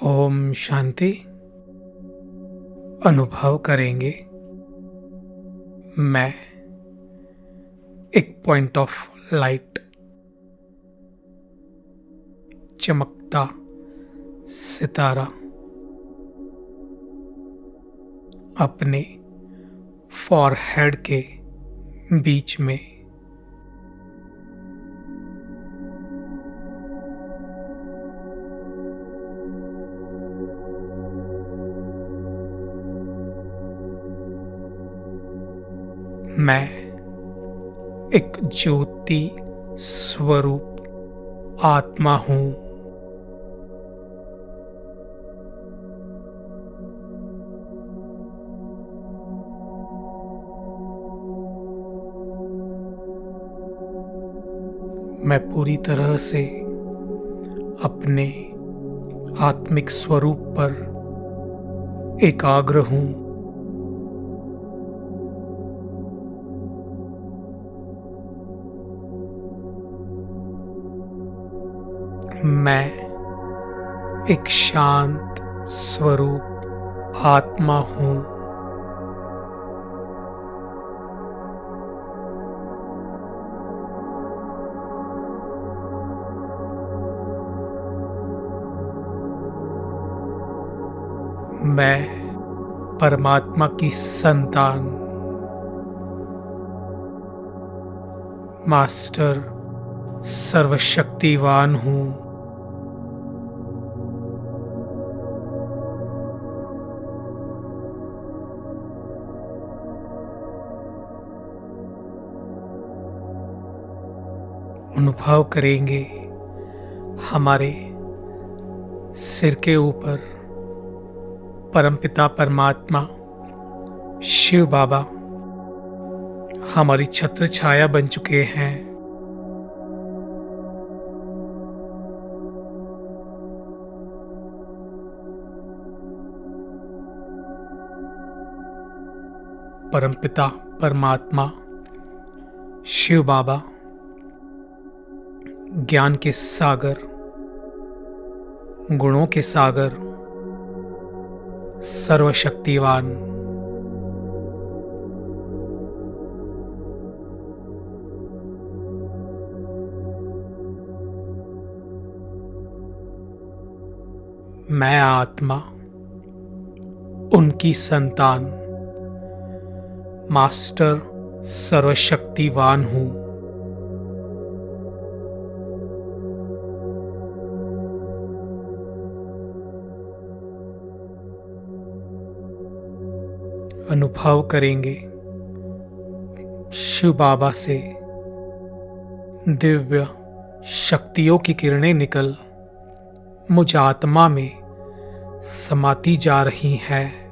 ओम शांति। अनुभव करेंगे मैं एक पॉइंट ऑफ लाइट, चमकता सितारा अपने फॉरहेड के बीच में। मैं एक ज्योति स्वरूप आत्मा हूं। मैं पूरी तरह से अपने आत्मिक स्वरूप पर एकाग्र हूं। मैं एक शांत स्वरूप आत्मा हूं। मैं परमात्मा की संतान, मास्टर सर्वशक्तिवान हूं। अनुभव करेंगे हमारे सिर के ऊपर परमपिता परमात्मा शिव बाबा हमारी छत्र छाया बन चुके हैं। परमपिता परमात्मा शिव बाबा ज्ञान के सागर, गुणों के सागर, सर्वशक्तिवान। मैं आत्मा उनकी संतान, मास्टर सर्वशक्तिवान हूं। अनुभव करेंगे शिव बाबा से दिव्य शक्तियों की किरणें निकल मुझ आत्मा में समाती जा रही हैं।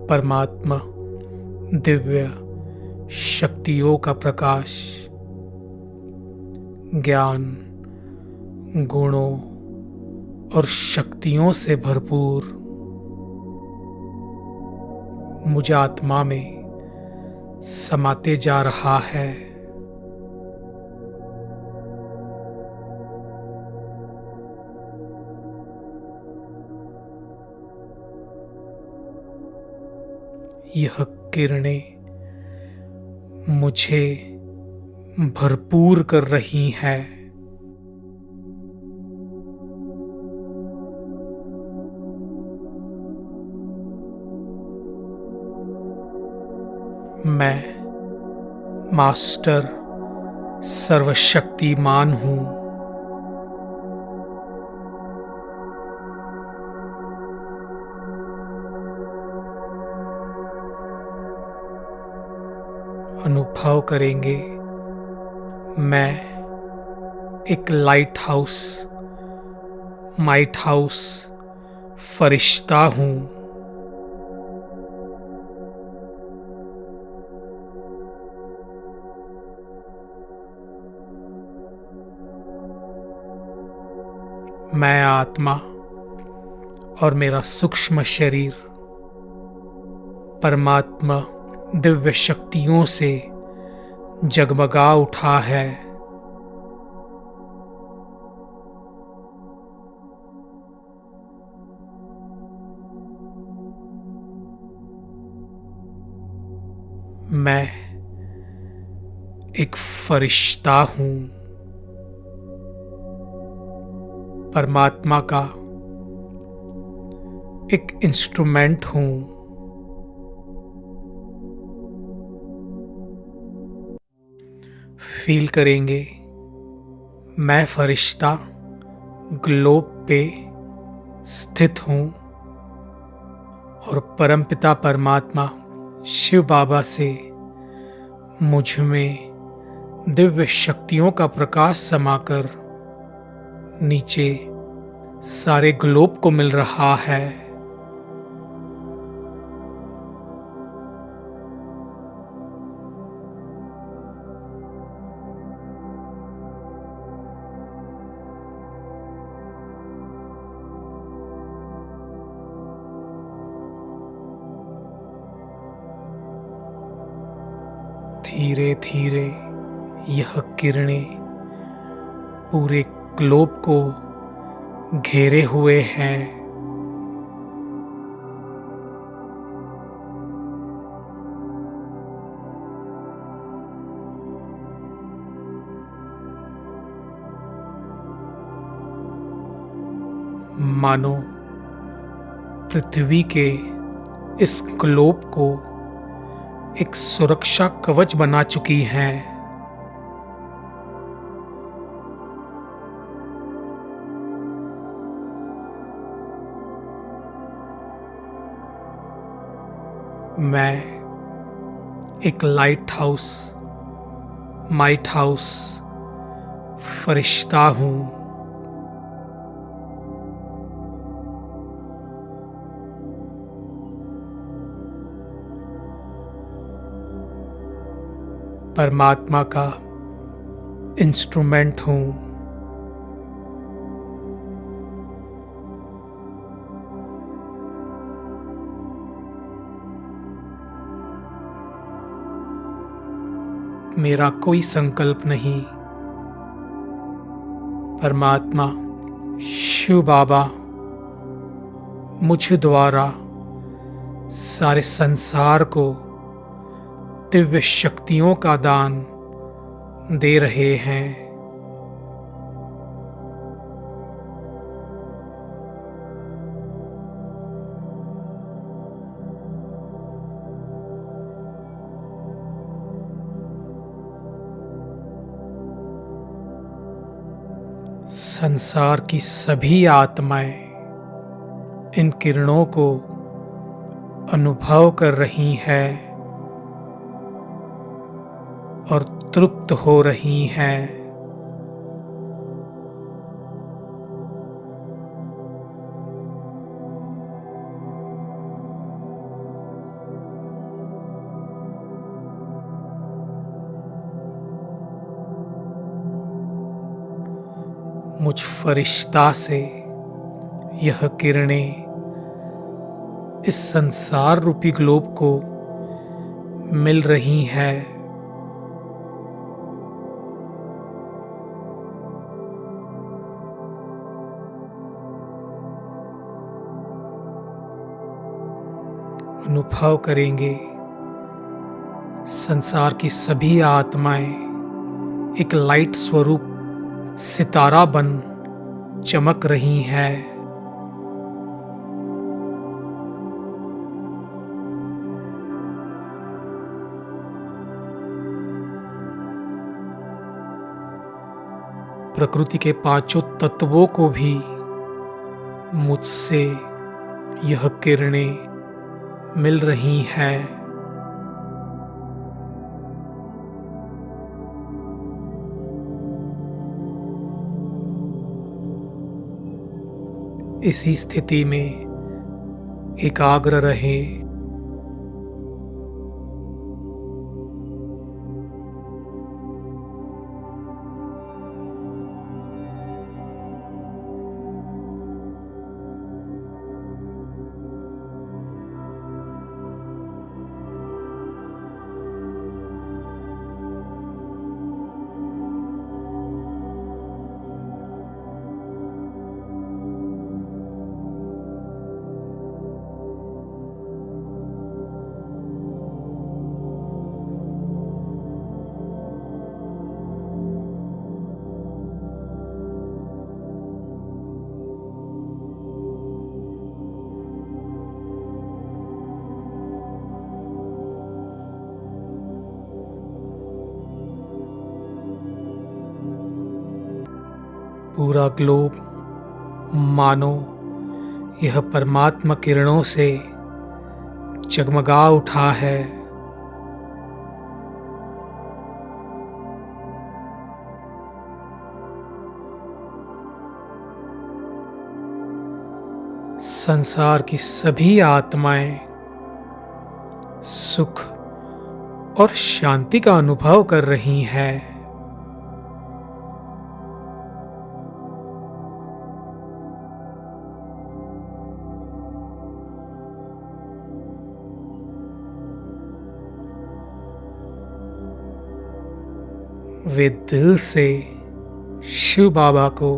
परमात्मा दिव्य शक्तियों का प्रकाश ज्ञान, गुणों और शक्तियों से भरपूर मुझ आत्मा में समाते जा रहा है। यह किरणें मुझे भरपूर कर रही हैं। मैं मास्टर सर्वशक्तिमान हूं। अनुभव करेंगे मैं एक लाइट हाउस, माइट हाउस फरिश्ता हूं। मैं आत्मा और मेरा सूक्ष्म शरीर परमात्मा दिव्य शक्तियों से जगमगा उठा है। मैं एक फरिश्ता हूं, परमात्मा का एक इंस्ट्रूमेंट हूं। फील करेंगे, मैं फरिश्ता ग्लोब पे स्थित हूं और परमपिता परमात्मा शिव बाबा से मुझ में दिव्य शक्तियों का प्रकाश समाकर नीचे सारे ग्लोब को मिल रहा है। धीरे धीरे यह किरणें पूरे ग्लोब को घेरे हुए हैं। मानो पृथ्वी के इस ग्लोब को एक सुरक्षा कवच बना चुकी हैं। मैं एक लाइट हाउस, माइट हाउस फरिश्ता हूं। परमात्मा का इंस्ट्रूमेंट हूं। मेरा कोई संकल्प नहीं, परमात्मा शिव बाबा मुझ द्वारा सारे संसार को दिव्य शक्तियों का दान दे रहे हैं। संसार की सभी आत्माएं इन किरणों को अनुभव कर रही हैं और तृप्त हो रही हैं। मुझ फरिश्ता से यह किरणें इस संसार रूपी ग्लोब को मिल रही हैं। अनुभव करेंगे, संसार की सभी आत्माएं एक लाइट स्वरूप सितारा बन चमक रही हैं। प्रकृति के पांचों तत्वों को भी मुझसे यह किरणें मिल रही हैं। इसी स्थिति में एकाग्र रहे। पूरा ग्लोब मानो यह परमात्मा किरणों से जगमगा उठा है। संसार की सभी आत्माएं सुख और शांति का अनुभव कर रही हैं। वे दिल से शिव बाबा को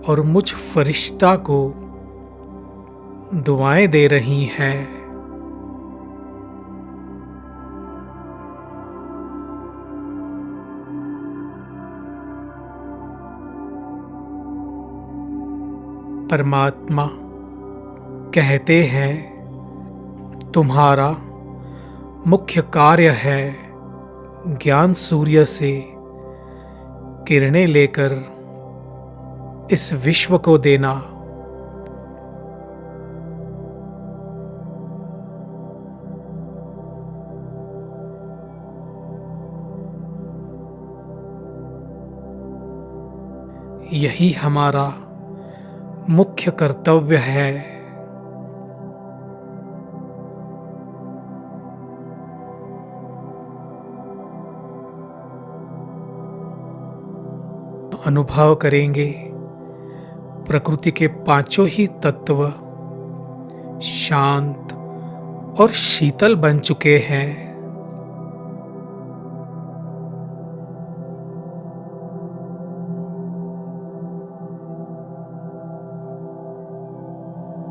और मुझ फरिश्ता को दुआएं दे रही हैं। परमात्मा कहते हैं, तुम्हारा मुख्य कार्य है ज्ञान सूर्य से किरणें लेकर इस विश्व को देना। यही हमारा मुख्य कर्तव्य है। अनुभव करेंगे प्रकृति के पांचों ही तत्व शांत और शीतल बन चुके हैं।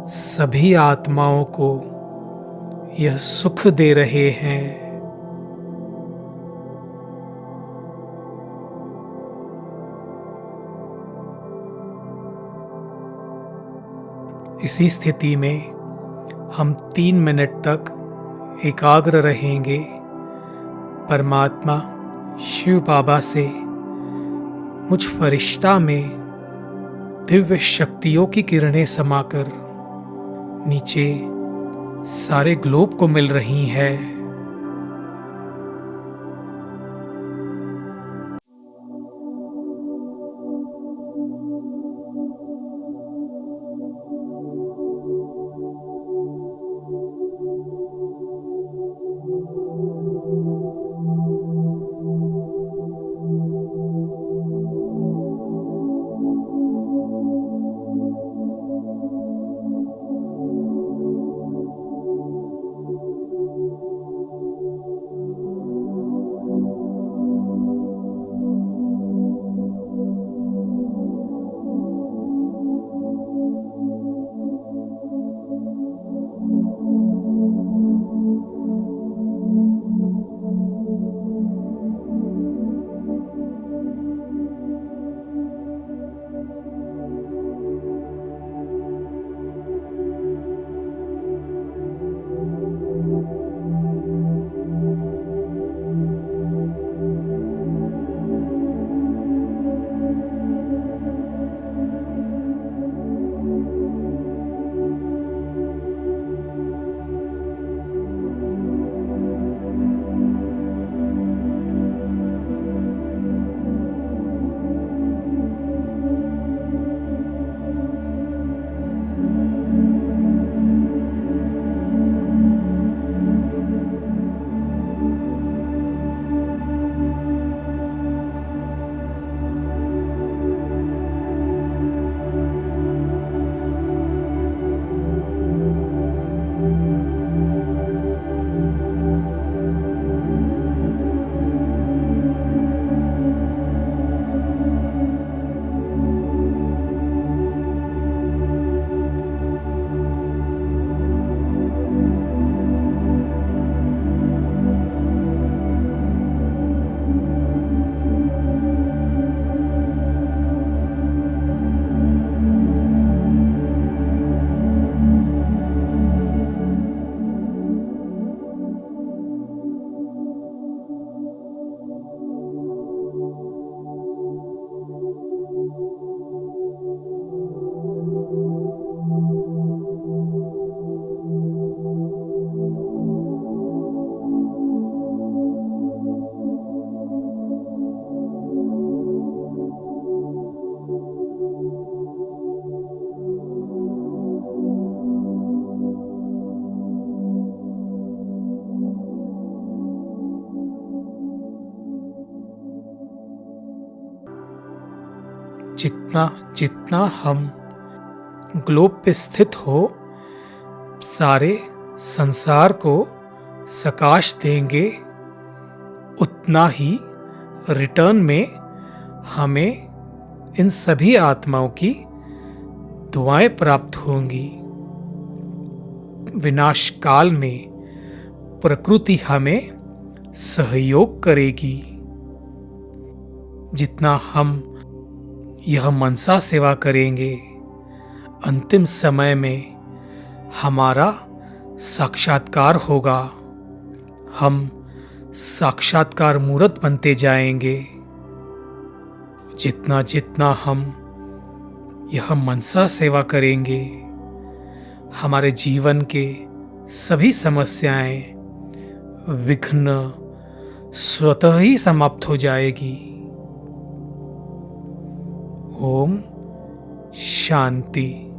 सभी आत्माओं को यह सुख दे रहे हैं। इसी स्थिति में हम 3 मिनट तक एकाग्र रहेंगे। परमात्मा शिव बाबा से मुझ फरिश्ता में दिव्य शक्तियों की किरणें समाकर नीचे सारे ग्लोब को मिल रही हैं। जितना जितना हम ग्लोब पे स्थित हो सारे संसार को सकाश देंगे, उतना ही रिटर्न में हमें इन सभी आत्माओं की दुआएं प्राप्त होंगी। विनाश काल में प्रकृति हमें सहयोग करेगी। जितना हम यह मनसा सेवा करेंगे, अंतिम समय में हमारा साक्षात्कार होगा। हम साक्षात्कार मूर्त बनते जाएंगे। जितना जितना हम यह मनसा सेवा करेंगे, हमारे जीवन के सभी समस्याएं, विघ्न स्वतः ही समाप्त हो जाएगी। ओम शांति।